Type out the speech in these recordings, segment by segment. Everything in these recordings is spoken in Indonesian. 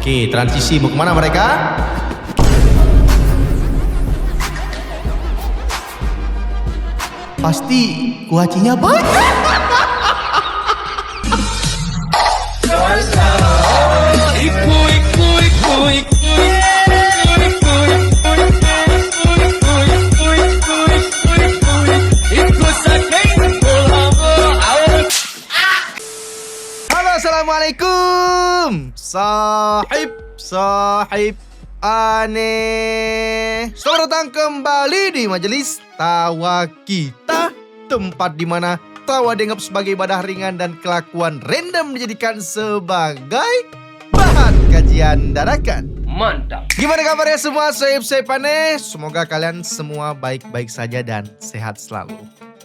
Oke, transisi mau kemana mereka? Pasti kuacinya banyak. Halo, assalamualaikum, sahib aneh. Selamat datang kembali di majelis tawa kita, tempat dimana tawa dianggap sebagai ibadah ringan dan kelakuan random dijadikan sebagai bahan kajian dadakan. Mantap. Gimana kabarnya semua sahib aneh? Semoga kalian semua baik-baik saja dan sehat selalu.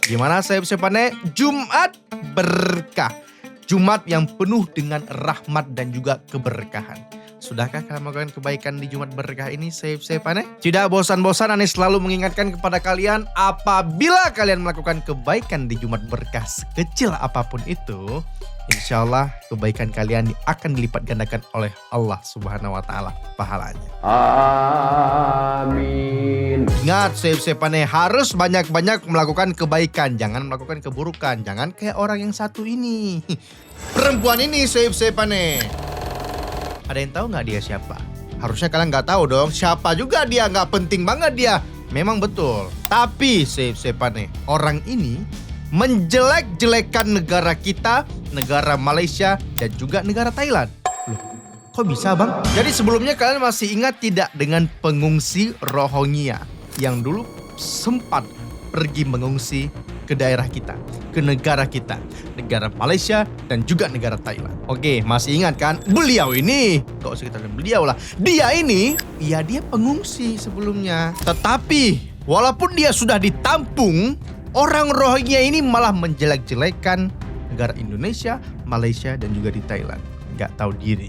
Gimana sahib aneh? Jumat berkah, Jumat yang penuh dengan rahmat dan juga keberkahan. Sudahkah kalian melakukan kebaikan di Jumat berkah ini, sahib aneh? Tidak bosan-bosan Aneh selalu mengingatkan kepada kalian, apabila kalian melakukan kebaikan di Jumat berkah sekecil apapun itu, insya Allah kebaikan kalian akan dilipat gandakan oleh Allah Subhanahu wa Ta'ala pahalanya. Amin. Ingat sahib aneh, harus banyak-banyak melakukan kebaikan, jangan melakukan keburukan. Jangan kayak orang yang satu ini, perempuan ini sahib aneh. Ada yang tahu nggak dia siapa? Harusnya kalian nggak tahu dong. Siapa juga dia, nggak penting banget dia. Memang betul. Tapi sahib aneh, orang ini menjelek-jelekan negara kita, negara Malaysia, dan juga negara Thailand. Loh, kok bisa bang? Jadi sebelumnya kalian masih ingat tidak dengan pengungsi Rohingya yang dulu sempat pergi mengungsi ke daerah kita, ke negara kita, negara Malaysia dan juga negara Thailand. Oke, masih ingat kan? Beliau ini, gak usah kita bilang beliau lah, dia ini, ya dia pengungsi sebelumnya. Tetapi walaupun dia sudah ditampung, orang Rohingya ini malah menjelek-jelekan negara Indonesia, Malaysia dan juga di Thailand. Gak tahu diri.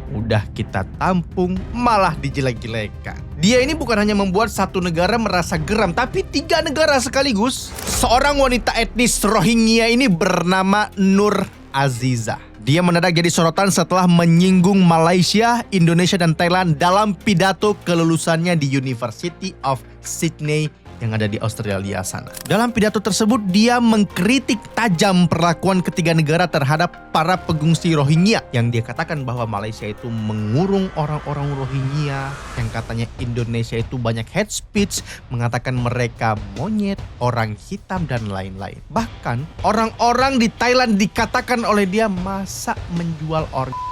Udah kita tampung, malah dijelek-jelekan. Dia ini bukan hanya membuat satu negara merasa geram, tapi 3 negara sekaligus. Seorang wanita etnis Rohingya ini bernama Nur Aziza. Dia mendadak jadi sorotan setelah menyinggung Malaysia, Indonesia, dan Thailand dalam pidato kelulusannya di University of Sydney yang ada di Australia sana. Dalam pidato tersebut, dia mengkritik tajam perlakuan ketiga negara terhadap para pengungsi Rohingya. Yang dia katakan bahwa Malaysia itu mengurung orang-orang Rohingya, yang katanya Indonesia itu banyak hate speech, mengatakan mereka monyet, orang hitam, dan lain-lain. Bahkan, orang-orang di Thailand dikatakan oleh dia masa menjual orang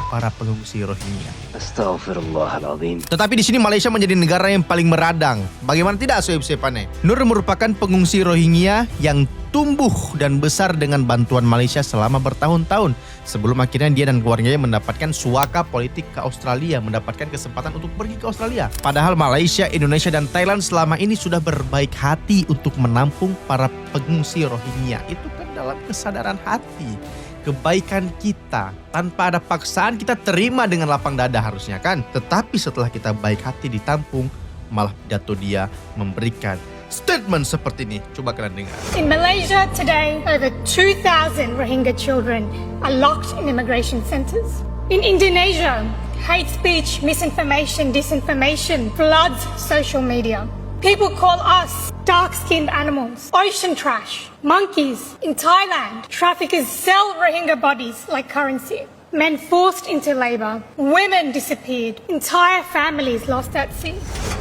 para pengungsi Rohingya. Astagfirullahaladzim. Tetapi di sini Malaysia menjadi negara yang paling meradang. Bagaimana tidak sahib aneh? Nur merupakan pengungsi Rohingya yang tumbuh dan besar dengan bantuan Malaysia selama bertahun-tahun. Sebelum akhirnya dia dan keluarganya mendapatkan suaka politik ke Australia, mendapatkan kesempatan untuk pergi ke Australia. Padahal Malaysia, Indonesia, dan Thailand selama ini sudah berbaik hati untuk menampung para pengungsi Rohingya. Itu kan dalam kesadaran hati. Kebaikan kita tanpa ada paksaan kita terima dengan lapang dada harusnya kan. Tetapi setelah kita baik hati ditampung, malah pidato dia memberikan statement seperti ini. Coba kalian dengar. In Malaysia today, over 2,000 Rohingya children are locked in immigration centres. In Indonesia, hate speech, misinformation, disinformation floods social media. People call us dark-skinned animals, ocean trash, monkeys. In Thailand, traffickers sell Rohingya bodies like currency. Men forced into labor, women disappeared, entire families lost at sea.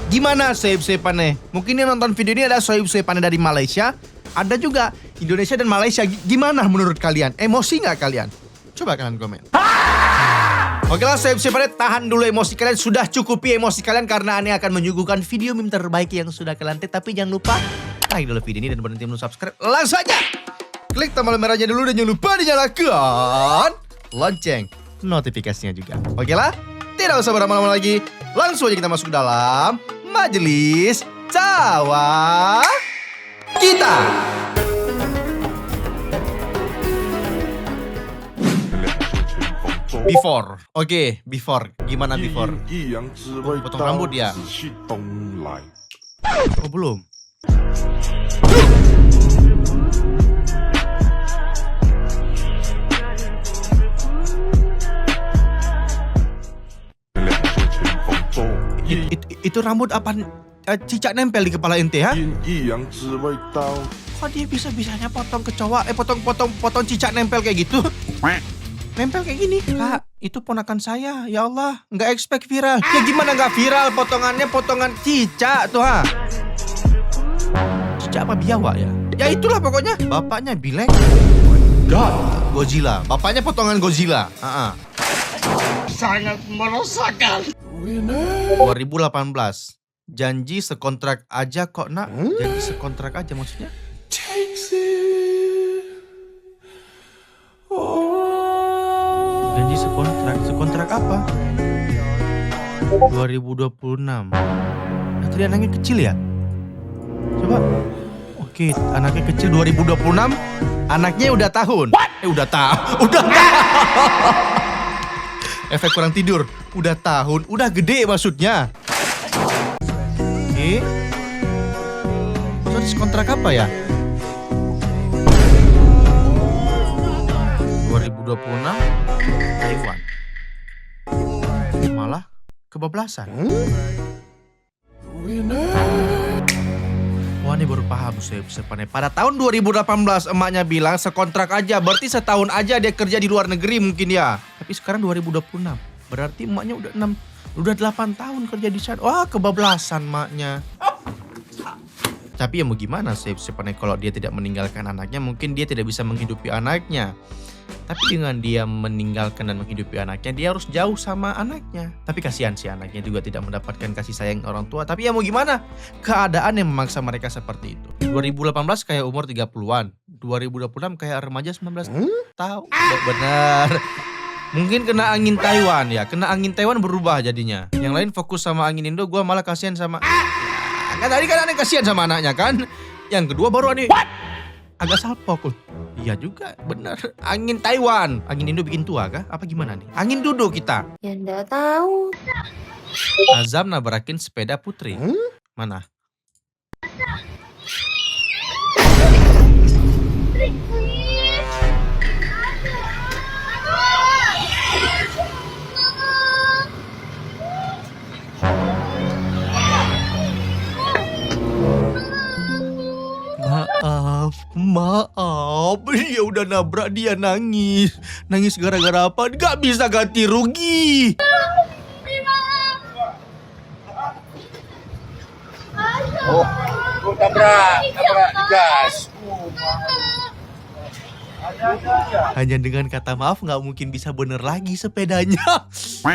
Gimana sahib aneh? Mungkin yang nonton video ini ada sahib aneh dari Malaysia, ada juga Indonesia dan Malaysia. Gimana menurut kalian? Emosi nggak kalian? Coba kalian komen. Oke lah sahib aneh, tahan dulu emosi kalian. Sudah cukupi emosi kalian karena Aneh akan menyuguhkan video meme terbaik yang sudah kalian tek. Tapi jangan lupa like dulu video ini dan berhenti menu subscribe. Langsung saja klik tombol merahnya dulu dan jangan lupa dinyalakan lonceng notifikasinya juga. Oke lah, tidak usah berlama-lama lagi. Langsung aja kita masuk ke dalam majelis tawa kita. Before. Oke, before. Gimana before? Potong rambut ya? Oh, belum. Itu rambut apa cicak nempel di kepala ente ha? 阴一阳之味道。 Kok dia bisa-bisanya potong kecoa, potong cicak nempel kayak gitu? Nempel kayak gini. Kak, itu ponakan saya. Ya Allah, nggak expect viral. Ya gimana nggak viral? Potongannya potongan cicak tuh ha. Cicak apa biawak ya? Ya itulah pokoknya. Bapaknya Bilek. God, Godzilla. Bapaknya potongan Godzilla. Sangat meresahkan. 2018. Janji sekontrak aja kok nak. Janji sekontrak aja maksudnya? Janji sekontrak apa? 2026. Tadi anaknya kecil ya? Coba. Oke, anaknya kecil 2026. Anaknya udah tahun. Udah tahun. Efek kurang tidur. Udah tahun, udah gede maksudnya. Oke. Terus kontrak apa ya? 2026 Taiwan. Malah kebablasan. Wah, ini baru paham saya. Pada tahun 2018 emaknya bilang sekontrak aja. Berarti setahun aja dia kerja di luar negeri mungkin ya. Tapi sekarang 2026. Berarti emaknya udah 8 tahun kerja di sana. Wah, kebablasan emaknya. Tapi ya mau gimana sih sebenarnya kalau dia tidak meninggalkan anaknya, mungkin dia tidak bisa menghidupi anaknya. Tapi dengan dia meninggalkan dan menghidupi anaknya, dia harus jauh sama anaknya. Tapi kasihan sih anaknya juga tidak mendapatkan kasih sayang orang tua. Tapi ya mau gimana? Keadaan yang memaksa mereka seperti itu. 2018 kayak umur 30-an. 2026 kayak remaja 19 tahun. Benar. Mungkin kena angin Taiwan ya. Kena angin Taiwan berubah jadinya. Yang lain fokus sama angin Indo, gue malah kasihan sama... Kan tadi kan aneh kasihan sama anaknya kan. Yang kedua baru aneh agak salpok loh. Iya juga, benar. Angin Taiwan. Angin Indo bikin tua kah? Apa gimana nih? Angin duduk kita. Ya enggak tahu. Azam nabrakin sepeda putri. Mana? Maaf, dia udah nabrak, dia nangis. Nangis gara-gara apa? Gak bisa ganti rugi. Oh, tabrak gas. Hanya dengan kata maaf gak mungkin bisa bener lagi sepedanya.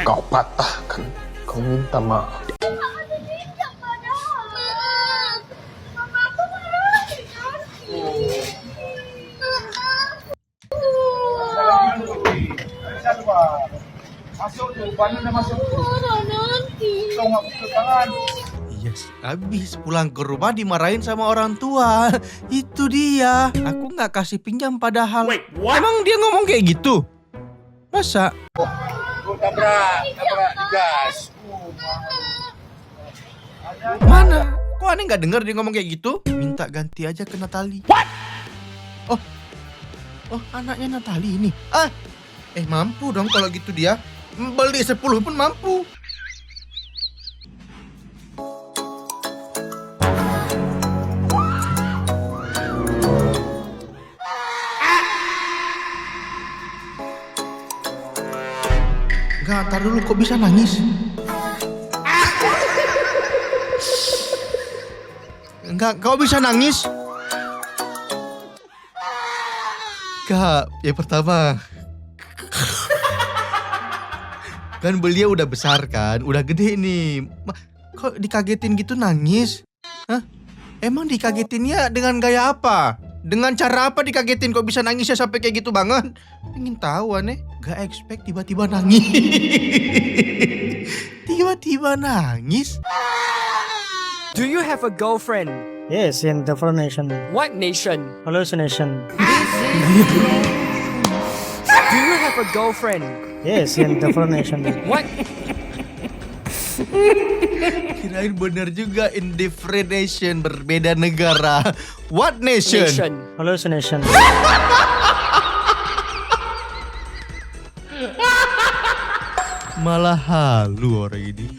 Kau patahkan, kau minta maaf. Yes, habis pulang ke rumah dimarahin sama orang tua. Itu dia. Aku nggak kasih pinjam padahal. Emang dia ngomong kayak gitu? Masa? Tabrak gas. Mana? Kok aneh nggak dengar dia ngomong kayak gitu? Minta ganti aja ke Natali. Oh, anaknya Natali ini. Mampu dong kalau gitu dia. Beli 10 pun mampu. Enggak, ntar dulu kok bisa nangis? Enggak, kau bisa nangis? Kak, yang pertama kan beliau udah besar kan, udah gede nih. Kok dikagetin gitu nangis? Hah? Emang dikagetinnya dengan gaya apa? Dengan cara apa dikagetin kok bisa nangisnya sampai kayak gitu banget? Pengen tahu aneh. Gak expect tiba-tiba nangis. Tiba-tiba nangis. Do you have a girlfriend? Yes, in different nation. What nation? Hallucination. Do you have a girlfriend? Yes, in different nation. What? Kirain bener juga, in different nation, berbeda negara. What nation? Nation. Hallucination. Malah halu orang ini.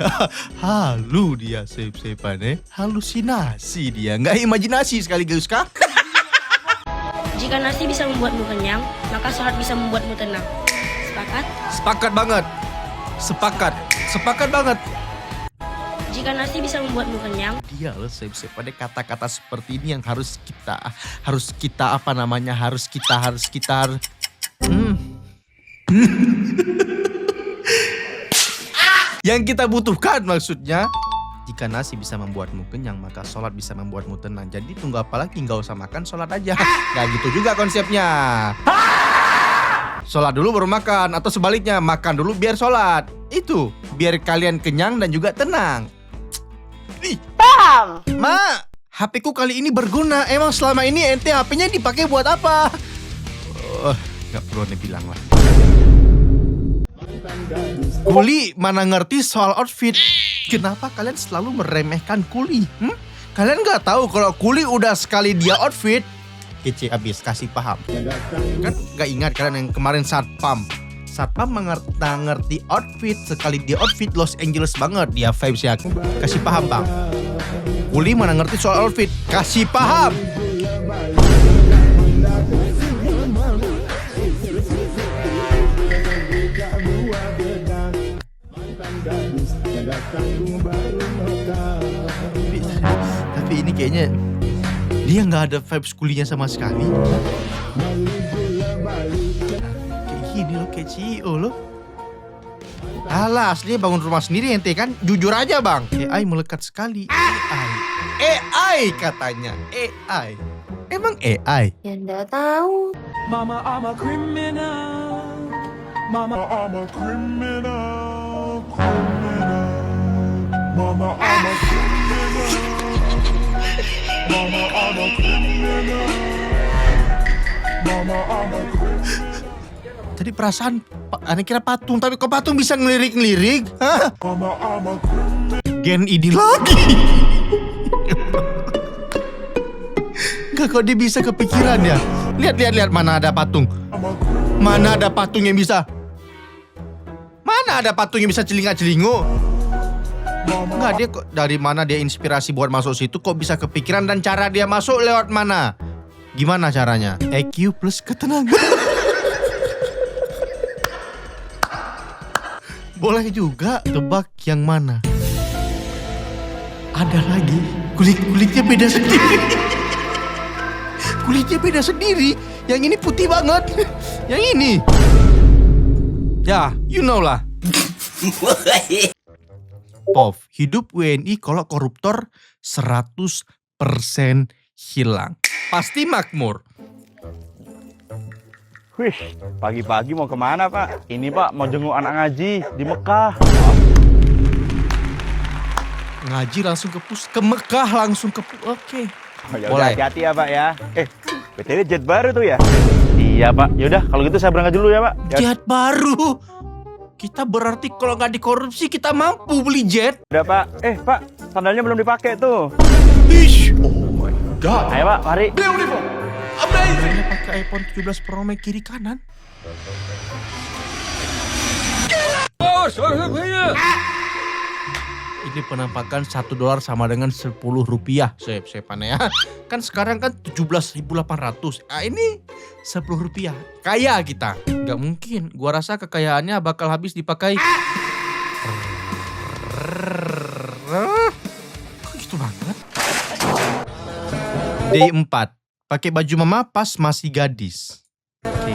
Halu dia sep-sepan halusinasi dia. Nggak imajinasi sekaligus kah? Jika nasi bisa membuatmu kenyang, maka sholat bisa membuatmu tenang. Sepakat? Sepakat banget. Sepakat banget. Jika nasi bisa membuatmu kenyang, Dia loh sep-sepan kata-kata seperti ini yang harus kita apa namanya harus kita. Yang kita butuhkan maksudnya. Jika nasi bisa membuatmu kenyang, maka sholat bisa membuatmu tenang. Jadi tunggu apa lagi, nggak usah makan, sholat aja. Nggak gitu juga konsepnya. Sholat dulu baru makan, atau sebaliknya, makan dulu biar sholat. Itu, biar kalian kenyang dan juga tenang. Paham? Ma, HP ku kali ini berguna. Emang selama ini ente HP-nya dipakai buat apa? Nggak perlu ane bilang lah. Kuli mana ngerti soal outfit. Kenapa kalian selalu meremehkan Kuli? Kalian nggak tahu kalau Kuli udah sekali dia outfit kece abis, kasih paham. Kan nggak ingat kalian yang kemarin satpam ngerti outfit, sekali dia outfit Los Angeles banget dia vibes ya. Kasih paham bang. Kuli mana ngerti soal outfit, kasih paham. Tapi ini kayaknya dia nggak ada vibes kulinya sama sekali. Kayak gini loh, kayak CEO loh. Alah, aslinya bangun rumah sendiri ente kan? Jujur aja bang. AI melekat sekali. AI katanya. AI. Emang AI? ya nggak tahu. Mama, I'm a criminal. Mama, I'm a criminal. Mama, I'm a criminal. Mama, I'm a criminal. Mama, I'm a criminal. Tadi perasaan aneh kira patung, tapi kok patung bisa ngelirik-ngelirik? Hah? Mama, I'm a criminal. Gen ini lagi. Enggak, kok dia bisa kepikiran ya? Lihat mana ada patung. Mana ada patung yang bisa? Mana ada patung yang bisa celingak-celingu? Enggak, dia kok dari mana dia inspirasi buat masuk situ, kok bisa kepikiran, dan cara dia masuk lewat mana? Gimana caranya? EQ plus ketenangan. Boleh juga tebak yang mana. Ada lagi, kulitnya beda sendiri. Kulitnya beda sendiri. Yang ini putih banget. Yang ini, ya, you know lah. POV, hidup WNI kalau koruptor 100% hilang. Pasti makmur. Wih, pagi-pagi mau kemana Pak? Ini Pak, mau jenguk anak ngaji di Mekah. Ngaji langsung ke Mekah langsung ke oke. Oh, yaudah, hati-hati ya Pak ya. BTW jet baru tuh ya? Iya Pak, yaudah kalau gitu saya berangkat dulu ya Pak. Jet baru? Kita berarti kalau nggak dikorupsi kita mampu beli jet. Udah Pak, Pak, sandalnya belum dipakai tuh. Ish, oh my god. Ayo Pak, mari. Beautiful, amazing. Pakai iPhone 17 Pro Max kiri kanan. Ini penampakan $1 sama dengan $10. Sepannya ya. Kan sekarang kan 17.800. Ini $10. Kaya kita. Gak mungkin. Gua rasa kekayaannya bakal habis dipakai. Kok gitu banget? Day 4. Pakai baju mama pas masih gadis. Oke.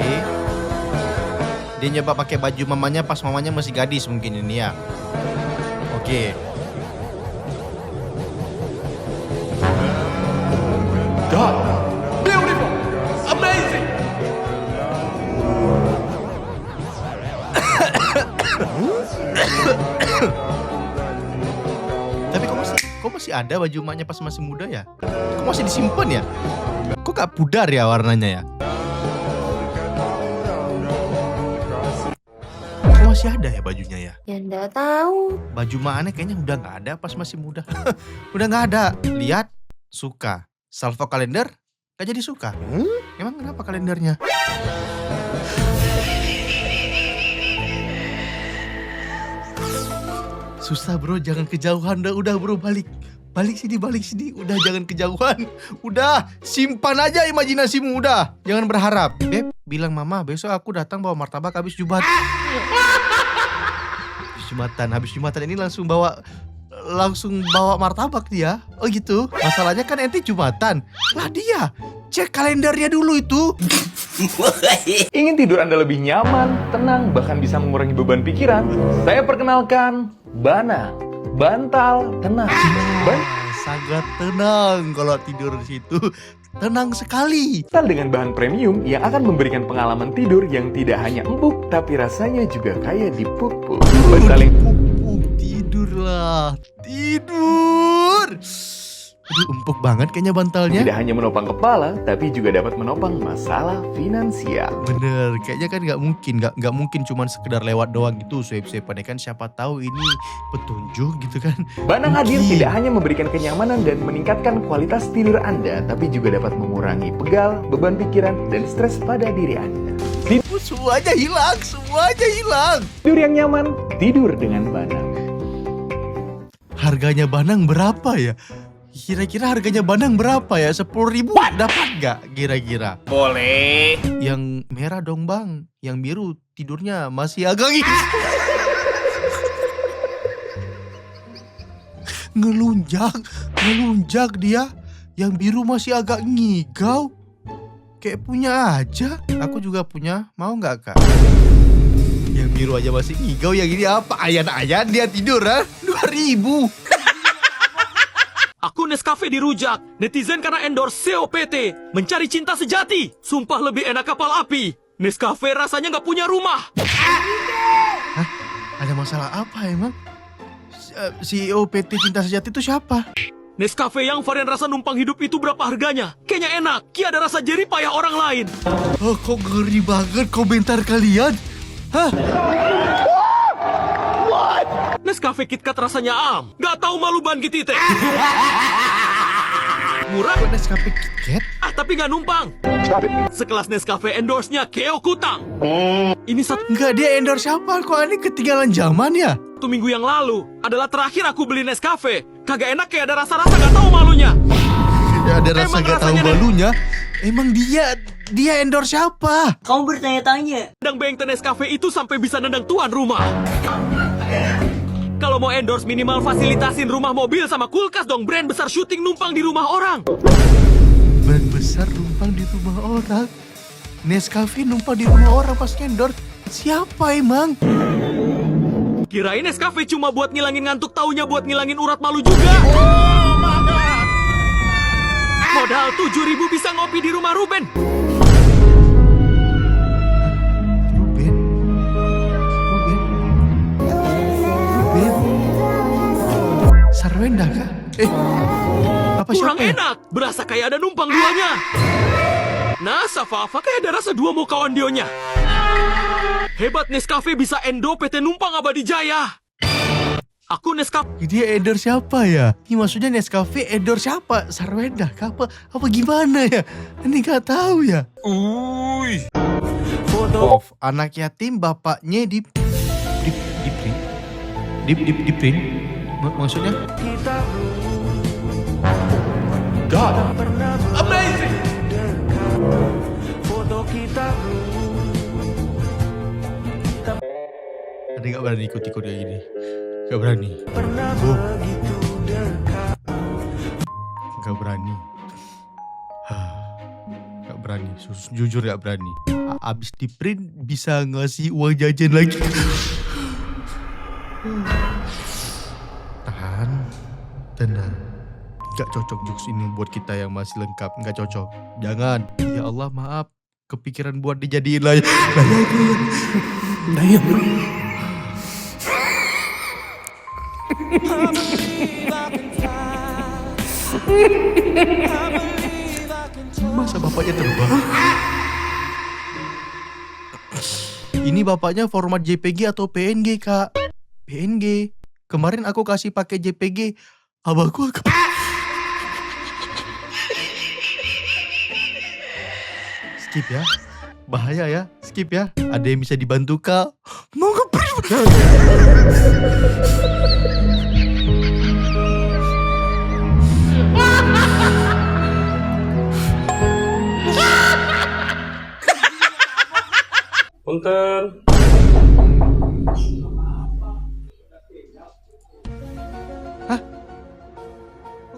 Dia nyoba pakai baju mamanya pas mamanya masih gadis mungkin ini ya. Oke. God, beautiful, amazing. Tapi kok masih ada baju emaknya pas masih muda ya? Kok masih disimpan ya? Kok gak pudar ya warnanya ya? Kok masih ada ya bajunya ya? Ya nggak tahu. Baju mana kayaknya udah gak ada pas masih muda. Udah gak ada. Lihat, suka. Salvo kalender, gak jadi suka. Emang kenapa kalendernya? susah bro, jangan kejauhan. Udah bro, balik sini, udah jangan kejauhan, udah simpan aja imajinasimu, udah jangan berharap. Beb, bilang mama besok aku datang bawa martabak habis Jumat. Habis Jumatan ini langsung bawa martabak dia. Oh gitu. Masalahnya kan ente Jumatan. Lah dia cek kalendernya dulu itu. Ingin tidur Anda lebih nyaman, tenang, bahkan bisa mengurangi beban pikiran? Saya perkenalkan Bana, bantal tenang. Sangat tenang kalau tidur di situ. Tenang sekali. Bantal dengan bahan premium yang akan memberikan pengalaman tidur yang tidak hanya empuk, tapi rasanya juga kayak dipuk-puk. Bantal yang Tidurlah, tidur. Aduh, empuk banget kayaknya bantalnya. tidak hanya menopang kepala, tapi juga dapat menopang masalah finansial. Bener, kayaknya kan nggak mungkin cuman sekedar lewat doang gitu swipe-swipe kan, siapa tahu ini petunjuk gitu kan. Banang hadir Mungkin. tidak hanya memberikan kenyamanan dan meningkatkan kualitas tidur Anda, tapi juga dapat mengurangi pegal, beban pikiran, dan stres pada diri Anda. Semuanya hilang. Tidur yang nyaman, tidur dengan Banang. Harganya Banang berapa ya? Kira-kira harganya Banang berapa ya? 10.000 dapat nggak kira-kira? Boleh. Yang merah dong bang, yang biru tidurnya masih agak ngelunjak dia. Yang biru masih agak ngigau, kayak punya aja. Aku juga punya, mau nggak kak? Yang biru aja masih ngigau, yang ini apa? Ayan-ayan dia tidur ha? 2.000. Aku Nescafe dirujak. Netizen karena endorse COPT. Mencari cinta sejati. Sumpah lebih enak kapal api. Nescafe rasanya nggak punya rumah. Hah? Ada masalah apa emang? CEO PT Cinta Sejati itu siapa? Nescafe yang varian rasa numpang hidup itu berapa harganya? Kayaknya enak. Ki ada rasa jerih payah orang lain. Oh, kok ngeri banget komentar kalian. Hah? Nescafe KitKat rasanya am. Nggak tahu malu ban gitu teh. Murah. Kok Nescafe KitKat? Tapi nggak numpang. Sekelas Nescafe endorse-nya Keo Kutang. Ini satu Enggak, dia endorse siapa? Kok ini ketinggalan zaman ya? minggu yang lalu adalah terakhir aku beli Nescafe. Kagak enak, kayak ada rasa-rasa nggak tahu malunya. Ada rasa Emang gak tahu rasanya malunya. Emang dia endorse siapa? Kamu bertanya-tanya. Nendang bengkel Nescafe itu sampai bisa nendang tuan rumah. Kalau mau endorse minimal fasilitasin rumah mobil sama kulkas dong. Brand besar syuting numpang di rumah orang. Brand besar numpang di rumah orang. Nescafe numpang di rumah orang pas endorse. Siapa emang? Kirain Nescafe cuma buat ngilangin ngantuk, taunya buat ngilangin urat malu juga. Modal 7.000 bisa ngopi di rumah Ruben. Sarwenda kah? Apa Kurang siapa ya? enak, berasa kayak ada numpang duanya. Nah, Safa kayak ada rasa dua mau kawan dionya. Hebat Nescafe bisa endo PT numpang abadi jaya. Aku Nescafe. Dia endorse siapa ya? Ini maksudnya Nescafe endorse siapa? Sarwenda kah? Apa gimana ya? Ini gak tahu ya. Of anak yatim bapaknya di print. Maksudnya? God, amazing. Ada gak berani ikut-ikut kayak gini? Gak berani. Gak berani. Gak berani. Jujur gak berani. Abis di print bisa ngasih uang jajan lagi. Tahan. Tenang. Gak cocok jokes ini buat kita yang masih lengkap. Gak cocok. Jangan. Ya Allah maaf. Kepikiran buat dijadiin lagi. Masa bapaknya terbang? Ini bapaknya format JPG atau PNG kak? PNG. Kemarin aku kasih pakai JPG. Abahku skip ya. Bahaya ya. Skip ya. Ada yang bisa dibantu kak? Mau nge-print? Punten.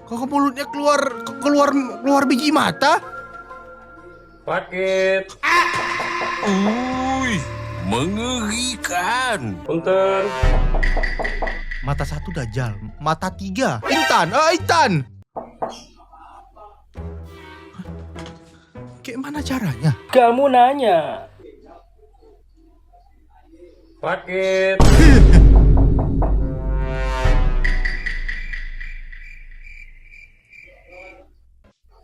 Kok mulutnya keluar biji mata? Paket. Uy, mengerikan. Punten. Mata satu Dajjal, mata tiga Intan. Kayak mana caranya? Kamu nanya. Paket.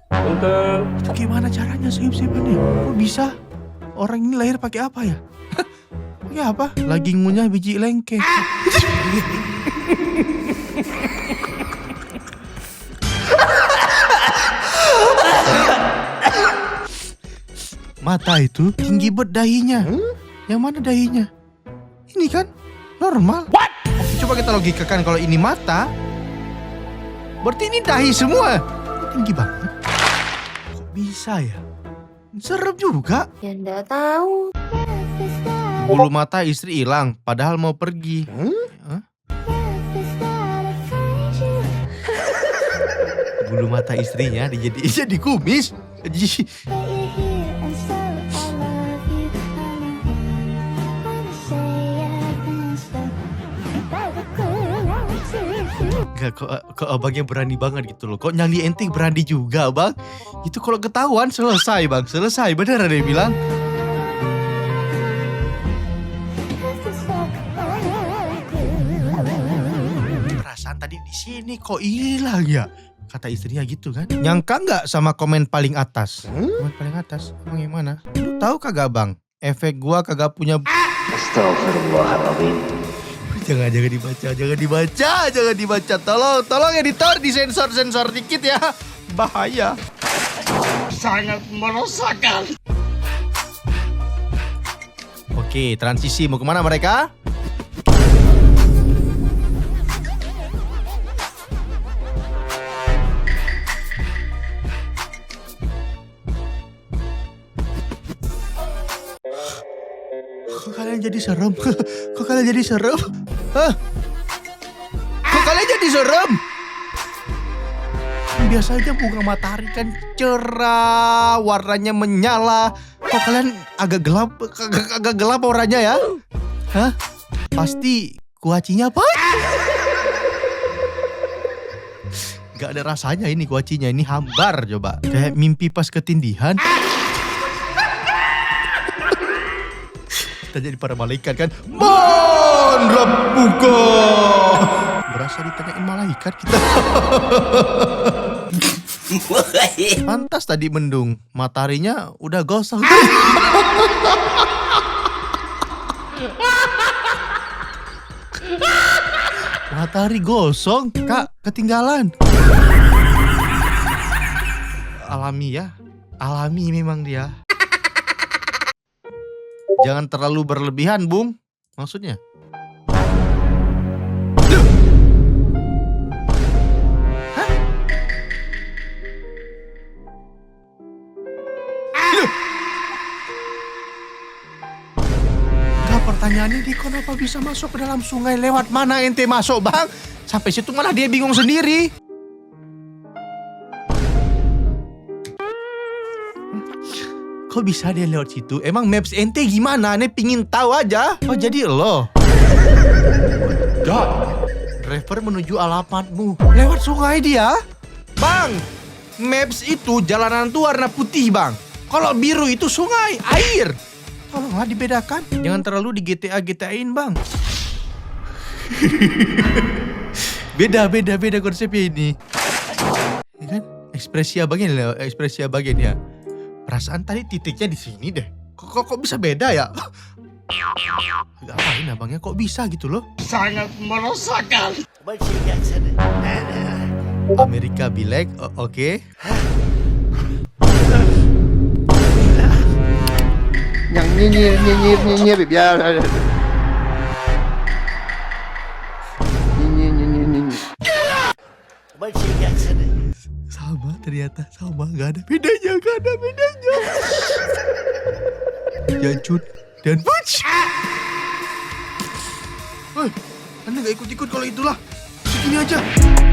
Punten. Itu gimana caranya sohib-sohibannya? Kok bisa? Orang ini lahir pakai apa ya? Pakai apa? Lagi ngunyah biji lengke. Mata itu tinggi bet dahinya. Yang mana dahinya? Ini kan normal. What? Oke, coba kita logikakan kalau ini mata. Berarti ini dahi semua. Tinggi banget. Kok bisa ya? Serem juga. Ya enggak tahu. Bulu mata istri hilang, padahal mau pergi. Hah? Bulu mata istrinya jadi kumis. Gak, kok abangnya berani banget gitu loh. Kok nyali ente berani juga bang. Itu kalau ketahuan selesai bang. Selesai, bener ada yang bilang. Perasaan tadi di sini kok hilang ya? Kata istrinya gitu kan. Nyangka nggak sama komen paling atas? Komen paling atas? Emang gimana? Lu tahu kagak bang? Efek gua kagak punya. Astaghfirullahaladzim. Jangan dibaca. Tolong editor disensor dikit ya. Bahaya. Sangat meresahkan. Oke, transisi mau kemana mereka? Kok kalian jadi serem? Hah? Kok kalian jadi serem? Biasanya bunga matahari kan cerah, warnanya menyala. Kok kalian agak gelap warnanya ya? Hah? Pasti kuacinya apa? Gak ada rasanya ini kuacinya, ini hambar coba. Kayak mimpi pas ketindihan. Kita jadi para malaikat kan. Man rabbuka. Berasa ditanyain malaikat kita. Pantas tadi mendung, mataharinya udah gosong. Matahari gosong, Kak, ketinggalan. Alami ya. Alami memang dia. Jangan terlalu berlebihan, Bung. Maksudnya? Hah? Enggak, pertanyaannya dia kenapa bisa masuk ke dalam sungai? Lewat mana ente masuk, Bang? Sampai situ malah dia bingung sendiri. Kok bisa dia lewat situ? Emang maps ente gimana? Ane pingin tahu aja. Oh jadi lo. God. Driver menuju alamatmu. Lewat sungai dia. Bang, maps itu jalanan tuh warna putih bang. Kalau biru itu sungai, air. Tolonglah dibedakan. Jangan terlalu di GTA-in bang. Beda konsepnya ini. Ya kan? Ekspresi abangnya. Perasaan tadi titiknya di sini deh. Kok bisa beda ya? Gak apain abangnya kok bisa gitu loh. Sangat meresahkan. Amerika bilek, oke. Yang nyinyir biar. Nyinyir. Sama ternyata sama, gak ada bedanya. Jancut, dan push. Anda gak ikut-ikut kalau itulah. Segini aja.